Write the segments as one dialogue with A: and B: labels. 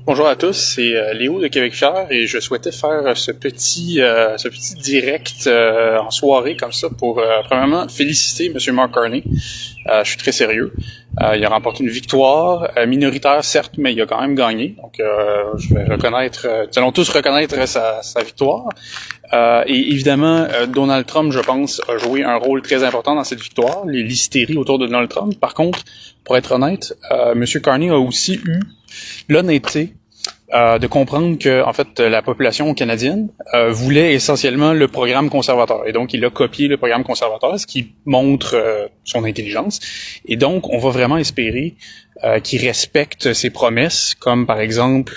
A: Bonjour à tous, c'est Léo de Québec Fier et je souhaitais faire ce petit direct en soirée comme ça pour premièrement féliciter Monsieur Mark Carney. Je suis très sérieux. Il a remporté une victoire minoritaire certes, mais il a quand même gagné. Donc je vais reconnaître, nous allons tous reconnaître sa victoire. Et évidemment, Donald Trump, je pense, a joué un rôle très important dans cette victoire, l'hystérie autour de Donald Trump. Par contre, pour être honnête, Monsieur Carney a aussi eu l'honnêteté de comprendre que, en fait, la population canadienne voulait essentiellement le programme conservateur. Et donc, il a copié le programme conservateur, ce qui montre son intelligence. Et donc, on va vraiment espérer qu'il respecte ses promesses, comme par exemple,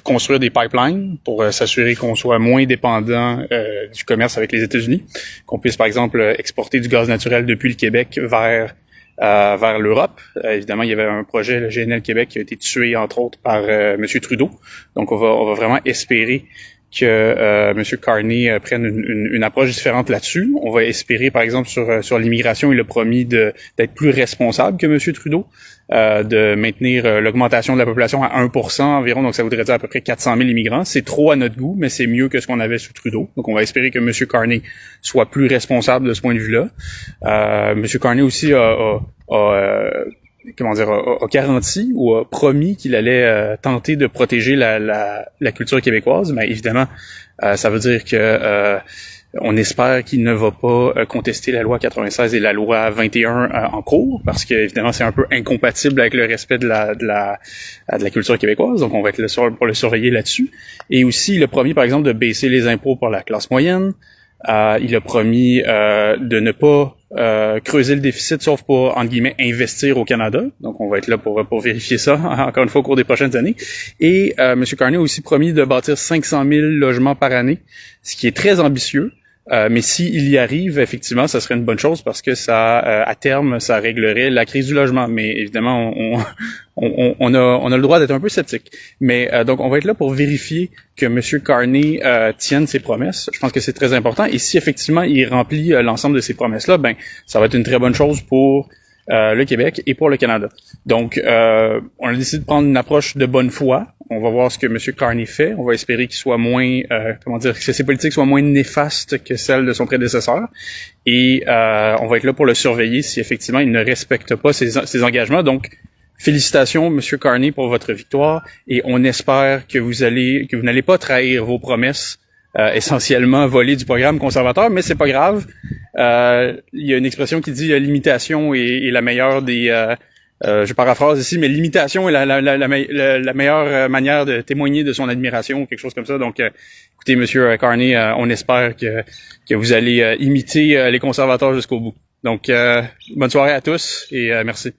A: construire des pipelines pour s'assurer qu'on soit moins dépendant du commerce avec les États-Unis, qu'on puisse, par exemple, exporter du gaz naturel depuis le Québec vers l'Europe. Évidemment, il y avait un projet, le GNL Québec, qui a été tué, entre autres, par Monsieur Trudeau. Donc, on va vraiment espérer que Monsieur Carney prenne une approche différente là-dessus. On va espérer, par exemple, sur l'immigration, il a promis d'être plus responsable que Monsieur Trudeau, de maintenir l'augmentation de la population à 1% environ, donc ça voudrait dire à peu près 400 000 immigrants. C'est trop à notre goût, mais c'est mieux que ce qu'on avait sous Trudeau. Donc on va espérer que M. Carney soit plus responsable de ce point de vue-là. M. Carney aussi a garanti ou a promis qu'il allait tenter de protéger la culture québécoise. Mais évidemment, ça veut dire que on espère qu'il ne va pas contester la loi 96 et la loi 21 en cours, parce que évidemment c'est un peu incompatible avec le respect de la culture québécoise. Donc on va être là pour le surveiller là-dessus. Et aussi, il a promis par exemple de baisser les impôts pour la classe moyenne. Il a promis de ne pas creuser le déficit, sauf pour, entre guillemets, investir au Canada. Donc, on va être là pour vérifier ça, encore une fois, au cours des prochaines années. Et M. Carney a aussi promis de bâtir 500 000 logements par année, ce qui est très ambitieux. Mais s'il y arrive, effectivement, ça serait une bonne chose parce que ça, à terme, ça réglerait la crise du logement. Mais évidemment, on a le droit d'être un peu sceptique. Mais donc, on va être là pour vérifier que M. Carney tienne ses promesses. Je pense que c'est très important. Et si effectivement il remplit l'ensemble de ces promesses-là, ben, ça va être une très bonne chose pour le Québec et pour le Canada. Donc, on a décidé de prendre une approche de bonne foi. On va voir ce que M. Carney fait. On va espérer qu'il soit moins, que ses politiques soient moins néfastes que celles de son prédécesseur. Et on va être là pour le surveiller si effectivement il ne respecte pas ses engagements. Donc, félicitations, M. Carney, pour votre victoire. Et on espère que vous n'allez pas trahir vos promesses, essentiellement voler du programme conservateur, mais c'est pas grave. Il y a une expression qui dit l'imitation est la meilleure des je paraphrase ici, mais l'imitation est la meilleure manière de témoigner de son admiration, quelque chose comme ça. Donc, écoutez, Monsieur Carney, on espère que vous allez imiter les conservateurs jusqu'au bout. Donc, bonne soirée à tous et merci.